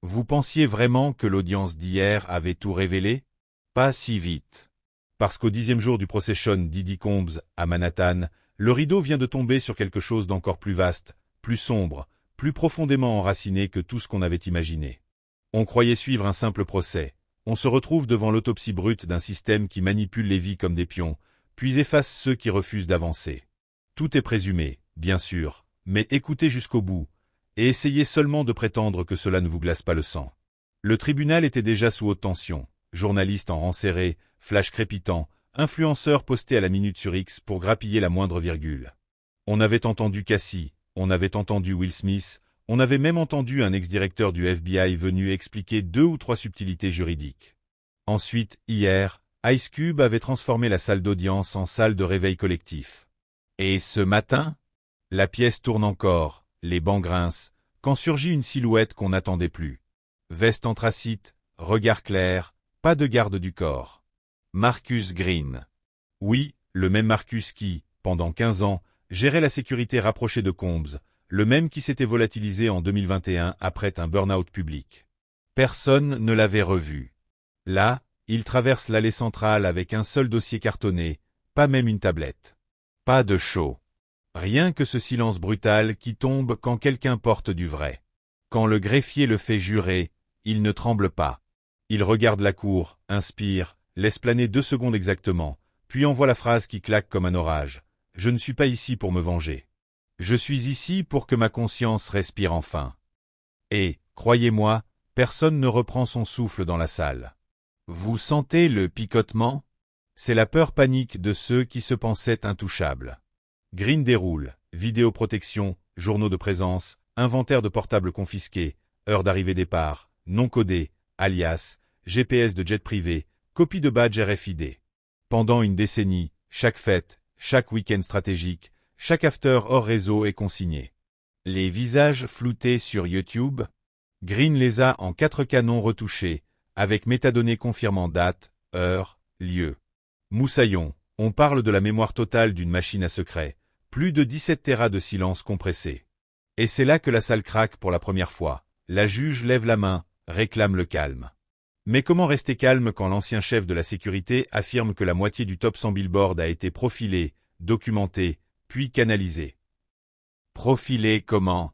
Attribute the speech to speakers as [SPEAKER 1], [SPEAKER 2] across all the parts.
[SPEAKER 1] Vous pensiez vraiment que l'audience d'hier avait tout révélé? Pas si vite. Parce qu'au 10e jour du procès Sean Diddy Combs à Manhattan, le rideau vient de tomber sur quelque chose d'encore plus vaste, plus sombre, plus profondément enraciné que tout ce qu'on avait imaginé. On croyait suivre un simple procès. On se retrouve devant l'autopsie brute d'un système qui manipule les vies comme des pions, puis efface ceux qui refusent d'avancer. Tout est présumé, bien sûr, mais écoutez jusqu'au bout, et essayez seulement de prétendre que cela ne vous glace pas le sang. Le tribunal était déjà sous haute tension, journalistes en rang serré, flash crépitant, influenceurs postés à la minute sur X pour grappiller la moindre virgule. On avait entendu Cassie, on avait entendu Will Smith, on avait même entendu un ex-directeur du FBI venu expliquer 2 ou 3 subtilités juridiques. Ensuite, hier, Ice Cube avait transformé la salle d'audience en salle de réveil collectif. Et ce matin, la pièce tourne encore, les bancs grincent, quand surgit une silhouette qu'on n'attendait plus. Veste anthracite, regard clair, pas de garde du corps. Marcus Green. Oui, le même Marcus qui, pendant 15 ans, gérait la sécurité rapprochée de Combs, le même qui s'était volatilisé en 2021 après un burn-out public. Personne ne l'avait revu. Là, il traverse l'allée centrale avec un seul dossier cartonné, pas même une tablette. Pas de show. Rien que ce silence brutal qui tombe quand quelqu'un porte du vrai. Quand le greffier le fait jurer, il ne tremble pas. Il regarde la cour, inspire, laisse planer 2 secondes exactement, puis envoie la phrase qui claque comme un orage. « Je ne suis pas ici pour me venger. Je suis ici pour que ma conscience respire enfin. » Et, croyez-moi, personne ne reprend son souffle dans la salle. Vous sentez le picotement? C'est la peur panique de ceux qui se pensaient intouchables. Green déroule, vidéoprotection, journaux de présence, inventaire de portables confisqués, heure d'arrivée-départ, non codé, alias, GPS de jet privé, copie de badge RFID. Pendant une décennie, chaque fête, chaque week-end stratégique, chaque after hors réseau est consigné. Les visages floutés sur YouTube? Green les a en 4 canons retouchés, avec métadonnées confirmant date, heure, lieu. Moussaillon, on parle de la mémoire totale d'une machine à secret, plus de 17 téras de silence compressé. Et c'est là que la salle craque pour la première fois. La juge lève la main, réclame le calme. Mais comment rester calme quand l'ancien chef de la sécurité affirme que la moitié du top 100 Billboard a été profilé, documenté, puis canalisé? Profilé comment?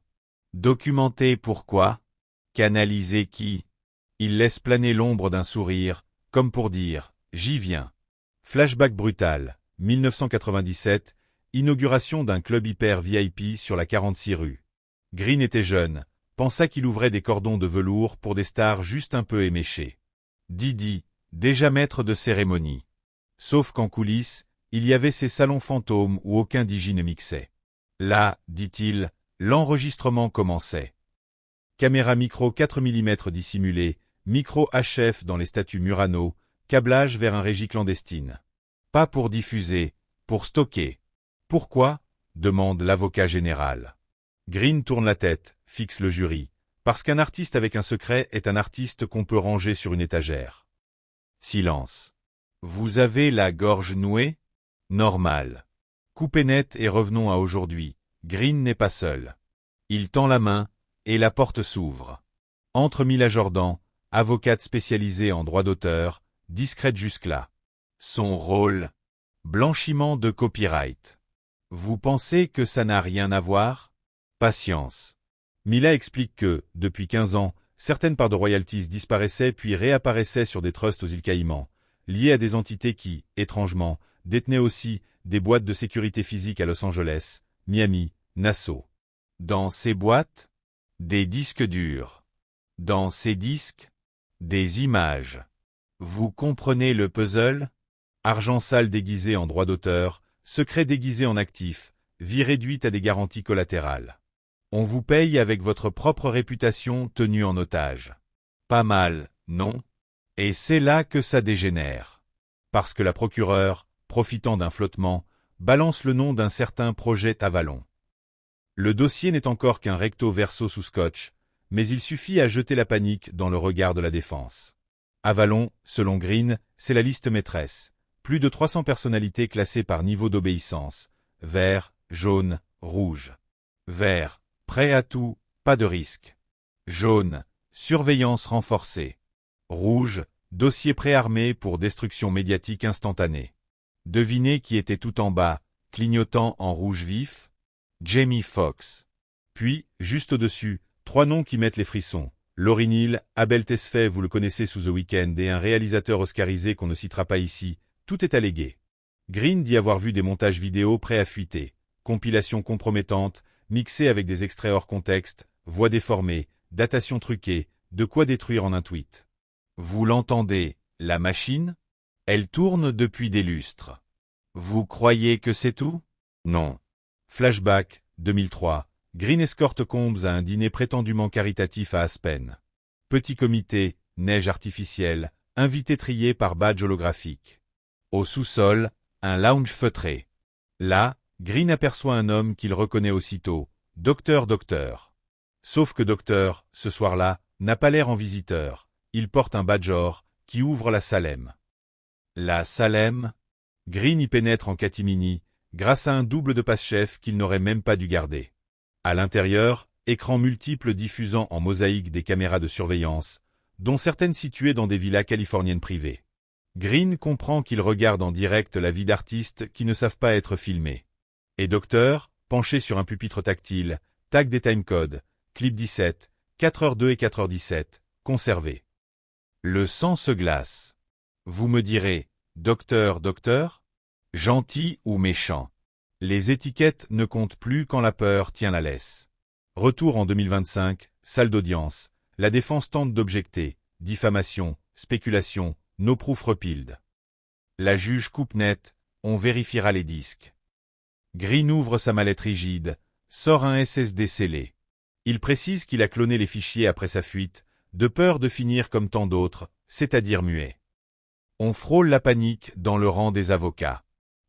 [SPEAKER 1] Documenté pourquoi? Canalisé qui? Il laisse planer l'ombre d'un sourire, comme pour dire « J'y viens ». Flashback brutal, 1997, inauguration d'un club hyper VIP sur la 46 rue. Green était jeune, pensa qu'il ouvrait des cordons de velours pour des stars juste un peu éméchées. Diddy, déjà maître de cérémonie. Sauf qu'en coulisses, il y avait ces salons fantômes où aucun DJ ne mixait. Là, dit-il, l'enregistrement commençait. Caméra micro 4 mm dissimulée, micro HF dans les statues Murano, câblage vers un régie clandestine. Pas pour diffuser, pour stocker. Pourquoi? Demande l'avocat général. Green tourne la tête, fixe le jury. Parce qu'un artiste avec un secret est un artiste qu'on peut ranger sur une étagère. Silence. Vous avez la gorge nouée? Normal. Coupez net et revenons à aujourd'hui. Green n'est pas seul. Il tend la main, et la porte s'ouvre. Entre Mila Jordan, avocate spécialisée en droit d'auteur, discrète jusque-là. Son rôle? Blanchiment de copyright. Vous pensez que ça n'a rien à voir? Patience. Mila explique que, depuis 15 ans, certaines parts de royalties disparaissaient puis réapparaissaient sur des trusts aux îles Caïmans, liées à des entités qui, étrangement, détenaient aussi des boîtes de sécurité physique à Los Angeles, Miami, Nassau. Dans ces boîtes? Des disques durs. Dans ces disques? Des images. Vous comprenez le puzzle? Argent sale déguisé en droit d'auteur, secret déguisé en actif, vie réduite à des garanties collatérales. On vous paye avec votre propre réputation tenue en otage. Pas mal, non? Et c'est là que ça dégénère. Parce que la procureure, profitant d'un flottement, balance le nom d'un certain projet Avalon. Le dossier n'est encore qu'un recto verso sous scotch, mais il suffit à jeter la panique dans le regard de la défense. Avalon, selon Green, c'est la liste maîtresse. Plus de 300 personnalités classées par niveau d'obéissance. Vert, jaune, rouge. Vert, prêt à tout, pas de risque. Jaune, surveillance renforcée. Rouge, dossier préarmé pour destruction médiatique instantanée. Devinez qui était tout en bas, clignotant en rouge vif? Jamie Foxx. Puis, juste au-dessus, 3 noms qui mettent les frissons. Lauryn Hill, Abel Tesfaye, vous le connaissez sous The Weeknd, et un réalisateur oscarisé qu'on ne citera pas ici, tout est allégué. Green dit avoir vu des montages vidéo prêts à fuiter, compilations compromettantes, mixées avec des extraits hors contexte, voix déformées, datations truquées, de quoi détruire en un tweet. Vous l'entendez, la machine? Elle tourne depuis des lustres. Vous croyez que c'est tout? Non. Flashback, 2003. Green escorte Combs à un dîner prétendument caritatif à Aspen. Petit comité, neige artificielle, invité trié par badge holographique. Au sous-sol, un lounge feutré. Là, Green aperçoit un homme qu'il reconnaît aussitôt, Docteur. Sauf que Docteur, ce soir-là, n'a pas l'air en visiteur. Il porte un badge or, qui ouvre la Salem. La Salem? Green y pénètre en catimini, grâce à un double de passe-chef qu'il n'aurait même pas dû garder. À l'intérieur, écrans multiples diffusant en mosaïque des caméras de surveillance, dont certaines situées dans des villas californiennes privées. Green comprend qu'il regarde en direct la vie d'artistes qui ne savent pas être filmés. Et Docteur, penché sur un pupitre tactile, tag des timecodes, clip 17, 4h02 et 4h17, conservé. Le sang se glace. Vous me direz, Docteur, gentil ou méchant? Les étiquettes ne comptent plus quand la peur tient la laisse. Retour en 2025, salle d'audience. La défense tente d'objecter. Diffamation, spéculation, no proof repealed. La juge coupe net, on vérifiera les disques. Green ouvre sa mallette rigide, sort un SSD scellé. Il précise qu'il a cloné les fichiers après sa fuite, de peur de finir comme tant d'autres, c'est-à-dire muet. On frôle la panique dans le rang des avocats.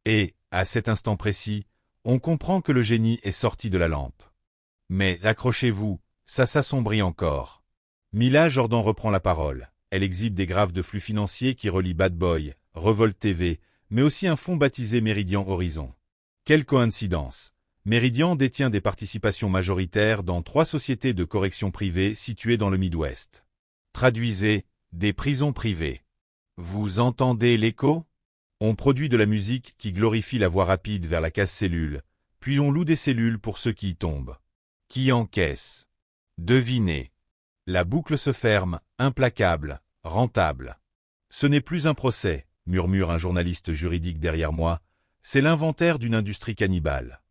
[SPEAKER 1] Et, à cet instant précis, on comprend que le génie est sorti de la lampe. Mais accrochez-vous, ça s'assombrit encore. Mila Jordan reprend la parole. Elle exhibe des graphes de flux financiers qui relient Bad Boy, Revolt TV, mais aussi un fonds baptisé Meridian Horizon. Quelle coïncidence! Meridian détient des participations majoritaires dans 3 sociétés de correction privées situées dans le Midwest. Traduisez, des prisons privées. Vous entendez l'écho? On produit de la musique qui glorifie la voie rapide vers la casse-cellule, puis on loue des cellules pour ceux qui y tombent. Qui encaisse? Devinez. La boucle se ferme, implacable, rentable. Ce n'est plus un procès, murmure un journaliste juridique derrière moi, c'est l'inventaire d'une industrie cannibale.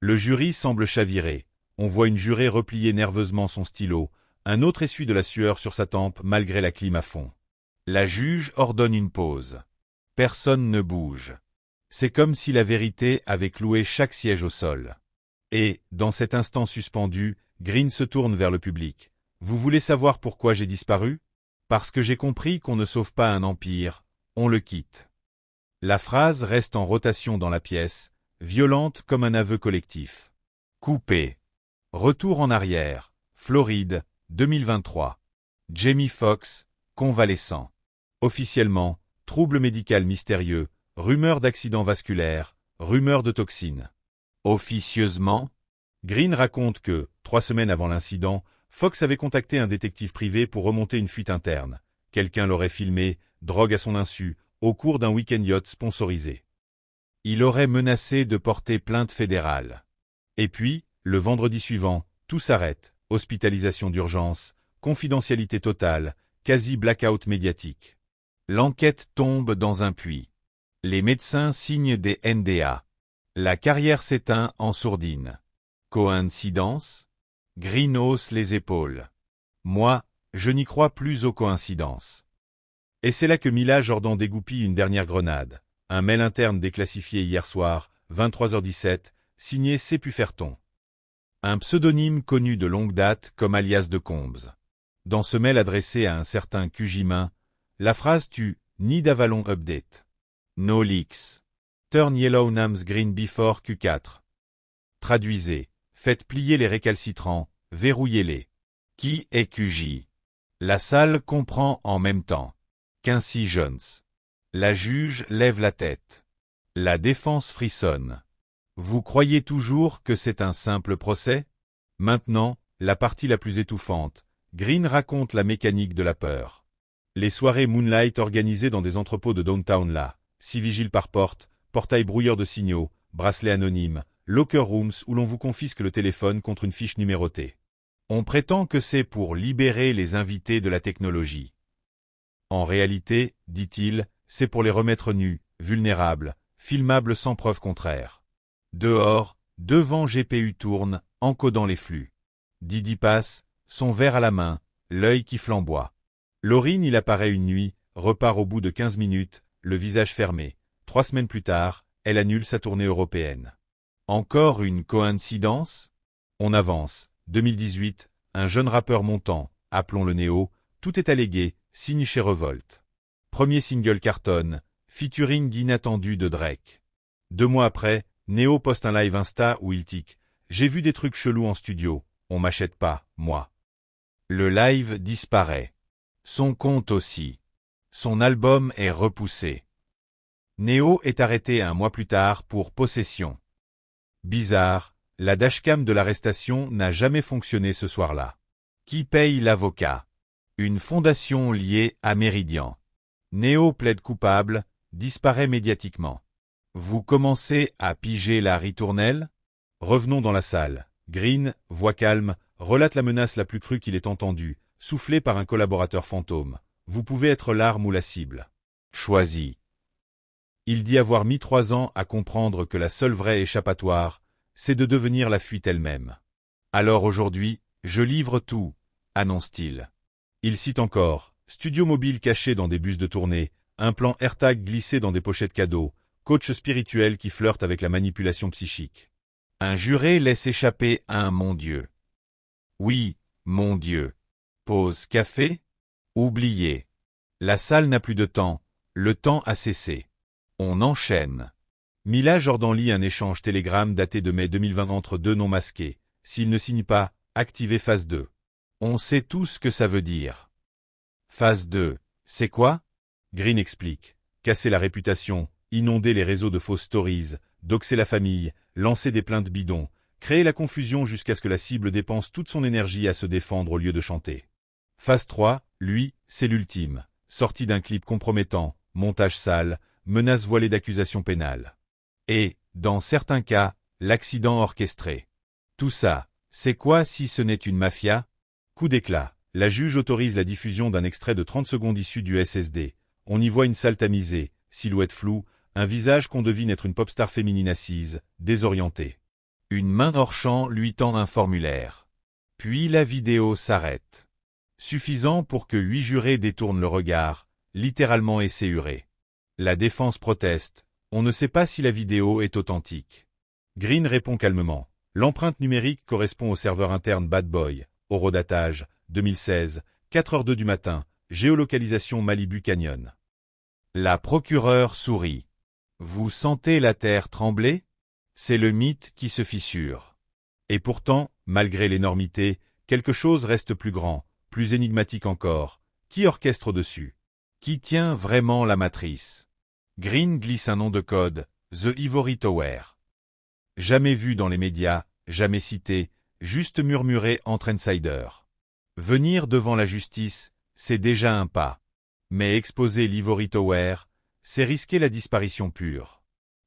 [SPEAKER 1] Le jury semble chavirer, on voit une jurée replier nerveusement son stylo, un autre essuie de la sueur sur sa tempe malgré la clim à fond. La juge ordonne une pause. Personne ne bouge. C'est comme si la vérité avait cloué chaque siège au sol. Et, dans cet instant suspendu, Green se tourne vers le public. Vous voulez savoir pourquoi j'ai disparu? Parce que j'ai compris qu'on ne sauve pas un empire, on le quitte. La phrase reste en rotation dans la pièce, violente comme un aveu collectif. Coupé. Retour en arrière. Floride, 2023. Jamie Foxx, convalescent. Officiellement, trouble médical mystérieux, rumeur d'accident vasculaire, rumeur de toxines. Officieusement, Green raconte que, 3 semaines avant l'incident, Fox avait contacté un détective privé pour remonter une fuite interne. Quelqu'un l'aurait filmé, drogue à son insu, au cours d'un week-end yacht sponsorisé. Il aurait menacé de porter plainte fédérale. Et puis, le vendredi suivant, tout s'arrête, hospitalisation d'urgence, confidentialité totale, quasi-blackout médiatique. L'enquête tombe dans un puits. Les médecins signent des NDA. La carrière s'éteint en sourdine. Coïncidence? Green hausse les épaules. Moi, je n'y crois plus aux coïncidences. Et c'est là que Mila Jordan dégoupille une dernière grenade. Un mail interne déclassifié hier soir, 23h17, signé C. Pufferton. Un pseudonyme connu de longue date comme alias de Combs. Dans ce mail adressé à un certain Cugimin, la phrase tue « Need Avalon Update ». No leaks. Turn yellow names green before Q4. Traduisez. Faites plier les récalcitrants, verrouillez-les. Qui est QJ? La salle comprend en même temps. Quincy Jones. La juge lève la tête. La défense frissonne. Vous croyez toujours que c'est un simple procès? Maintenant, la partie la plus étouffante. Green raconte la mécanique de la peur. Les soirées Moonlight organisées dans des entrepôts de downtown là, 6 vigiles par porte, portail brouilleur de signaux, bracelets anonymes, locker rooms où l'on vous confisque le téléphone contre une fiche numérotée. On prétend que c'est pour libérer les invités de la technologie. En réalité, dit-il, c'est pour les remettre nus, vulnérables, filmables sans preuve contraire. Dehors, 2 vents GPU tournent, encodant les flux. Didi passe, son verre à la main, l'œil qui flamboie. Laurine il apparaît une nuit, repart au bout de 15 minutes, le visage fermé. 3 semaines plus tard, elle annule sa tournée européenne. Encore une coïncidence? On avance. 2018, un jeune rappeur montant, appelons-le Néo, tout est allégué, signe chez Revolt. Premier single cartonne, featuring inattendu de Drake. 2 mois après, Néo poste un live Insta où il tique « J'ai vu des trucs chelous en studio, on m'achète pas, moi ». Le live disparaît. Son compte aussi. Son album est repoussé. Néo est arrêté 1 mois plus tard pour possession. Bizarre, la dashcam de l'arrestation n'a jamais fonctionné ce soir-là. Qui paye l'avocat? Une fondation liée à Meridian. Néo plaide coupable, disparaît médiatiquement. Vous commencez à piger la ritournelle? Revenons dans la salle. Green, voix calme, relate la menace la plus crue qu'il ait entendue, soufflée par un collaborateur fantôme. Vous pouvez être l'arme ou la cible. Choisis. Il dit avoir mis 3 ans à comprendre que la seule vraie échappatoire, c'est de devenir la fuite elle-même. Alors aujourd'hui, je livre tout, annonce-t-il. Il cite encore, studio mobile caché dans des bus de tournée, un plan AirTag glissé dans des pochettes cadeaux, coach spirituel qui flirte avec la manipulation psychique. Un juré laisse échapper un « mon Dieu ». Oui, mon Dieu. Pause café? Oublié. La salle n'a plus de temps, le temps a cessé. On enchaîne. Mila Jordan lit un échange Telegram daté de mai 2020 entre 2 non masqués. S'il ne signe pas, activez phase 2. On sait tous ce que ça veut dire. Phase 2, c'est quoi? Green explique. Casser la réputation, inonder les réseaux de fausses stories, doxer la famille, lancer des plaintes bidons, créer la confusion jusqu'à ce que la cible dépense toute son énergie à se défendre au lieu de chanter. Phase 3, lui, c'est l'ultime. Sortie d'un clip compromettant, montage sale, menace voilée d'accusations pénales. Et, dans certains cas, l'accident orchestré. Tout ça, c'est quoi si ce n'est une mafia? Coup d'éclat. La juge autorise la diffusion d'un extrait de 30 secondes issu du SSD. On y voit une salle tamisée, silhouette floue, un visage qu'on devine être une pop star féminine assise, désorientée. Une main hors champ lui tend un formulaire. Puis la vidéo s'arrête. Suffisant pour que 8 jurés détournent le regard, littéralement esséhurés. La défense proteste. On ne sait pas si la vidéo est authentique. Green répond calmement. L'empreinte numérique correspond au serveur interne Bad Boy. Horodatage, 2016, 4h02 du matin, géolocalisation Malibu Canyon. La procureure sourit. Vous sentez la terre trembler? C'est le mythe qui se fissure. Et pourtant, malgré l'énormité, quelque chose reste plus grand, plus énigmatique encore. Qui orchestre dessus? Qui tient vraiment la matrice? Green glisse un nom de code, The Ivory Tower. Jamais vu dans les médias, jamais cité, juste murmuré entre insiders. Venir devant la justice, c'est déjà un pas. Mais exposer l'Ivory Tower, c'est risquer la disparition pure.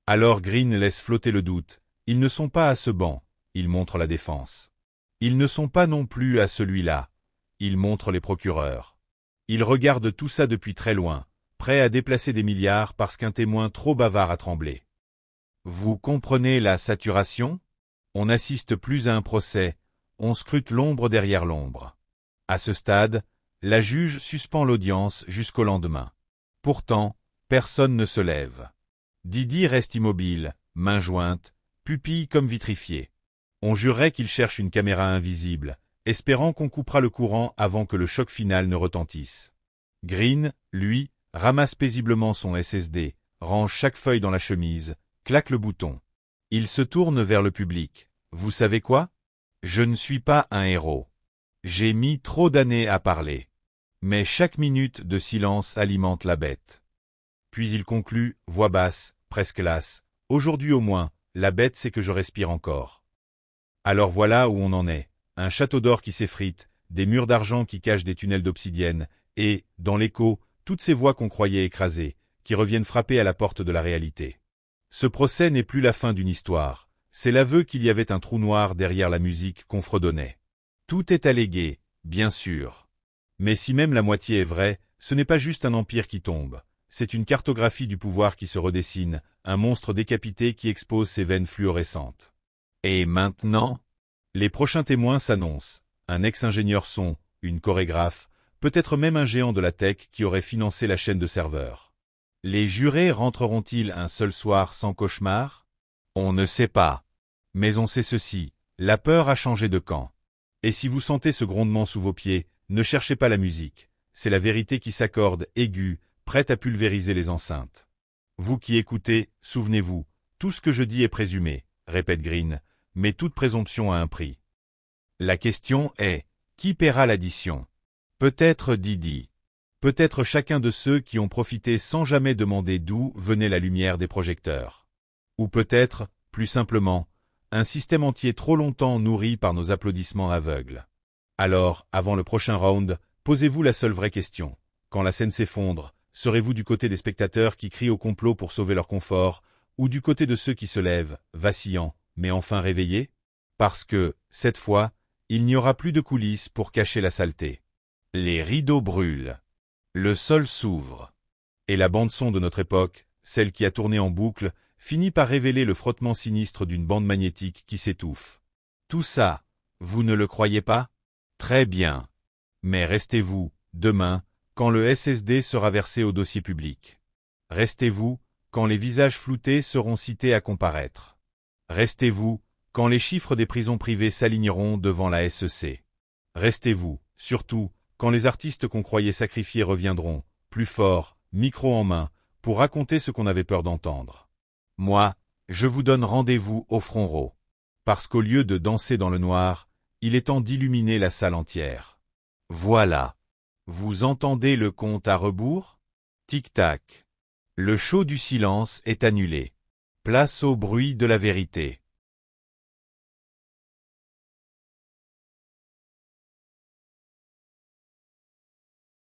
[SPEAKER 1] Alors Green laisse flotter le doute. Ils ne sont pas à ce banc, ils montrent la défense. Ils ne sont pas non plus à celui-là, ils montrent les procureurs. Ils regardent tout ça depuis très loin, prêts à déplacer des milliards parce qu'un témoin trop bavard a tremblé. Vous comprenez la saturation? On n'assiste plus à un procès, on scrute l'ombre derrière l'ombre. À ce stade, la juge suspend l'audience jusqu'au lendemain. Pourtant, personne ne se lève. Didi reste immobile, mains jointes, pupilles comme vitrifiées. On jurerait qu'il cherche une caméra invisible, espérant qu'on coupera le courant avant que le choc final ne retentisse. Green, lui, ramasse paisiblement son SSD, range chaque feuille dans la chemise, claque le bouton. Il se tourne vers le public. Vous savez quoi? Je ne suis pas un héros. J'ai mis trop d'années à parler. Mais chaque minute de silence alimente la bête. Puis il conclut, voix basse, presque lasse. Aujourd'hui au moins, la bête sait que je respire encore. Alors voilà où on en est. Un château d'or qui s'effrite, des murs d'argent qui cachent des tunnels d'obsidienne, et, dans l'écho, toutes ces voix qu'on croyait écrasées, qui reviennent frapper à la porte de la réalité. Ce procès n'est plus la fin d'une histoire, c'est l'aveu qu'il y avait un trou noir derrière la musique qu'on fredonnait. Tout est allégué, bien sûr. Mais si même la moitié est vraie, ce n'est pas juste un empire qui tombe, c'est une cartographie du pouvoir qui se redessine, un monstre décapité qui expose ses veines fluorescentes. Et maintenant? Les prochains témoins s'annoncent, un ex-ingénieur son, une chorégraphe, peut-être même un géant de la tech qui aurait financé la chaîne de serveurs. Les jurés rentreront-ils un seul soir sans cauchemar? On ne sait pas. Mais on sait ceci, la peur a changé de camp. Et si vous sentez ce grondement sous vos pieds, ne cherchez pas la musique, c'est la vérité qui s'accorde, aiguë, prête à pulvériser les enceintes. Vous qui écoutez, souvenez-vous, tout ce que je dis est présumé, répète Green, mais toute présomption a un prix. La question est, qui paiera l'addition? Peut-être Didi. Peut-être chacun de ceux qui ont profité sans jamais demander d'où venait la lumière des projecteurs. Ou peut-être, plus simplement, un système entier trop longtemps nourri par nos applaudissements aveugles. Alors, avant le prochain round, posez-vous la seule vraie question. Quand la scène s'effondre, serez-vous du côté des spectateurs qui crient au complot pour sauver leur confort, ou du côté de ceux qui se lèvent, vacillants, mais enfin réveillés? Parce que, cette fois, il n'y aura plus de coulisses pour cacher la saleté. Les rideaux brûlent. Le sol s'ouvre. Et la bande-son de notre époque, celle qui a tourné en boucle, finit par révéler le frottement sinistre d'une bande magnétique qui s'étouffe. Tout ça, vous ne le croyez pas? Très bien. Mais restez-vous, demain, quand le SSD sera versé au dossier public. Restez-vous, quand les visages floutés seront cités à comparaître. Restez-vous, quand les chiffres des prisons privées s'aligneront devant la SEC. Restez-vous, surtout, quand les artistes qu'on croyait sacrifiés reviendront, plus forts, micro en main, pour raconter ce qu'on avait peur d'entendre. Moi, je vous donne rendez-vous au Front Row. Parce qu'au lieu de danser dans le noir, il est temps d'illuminer la salle entière. Voilà. Vous entendez le compte à rebours? Tic-tac. Le show du silence est annulé. Place au bruit de la vérité.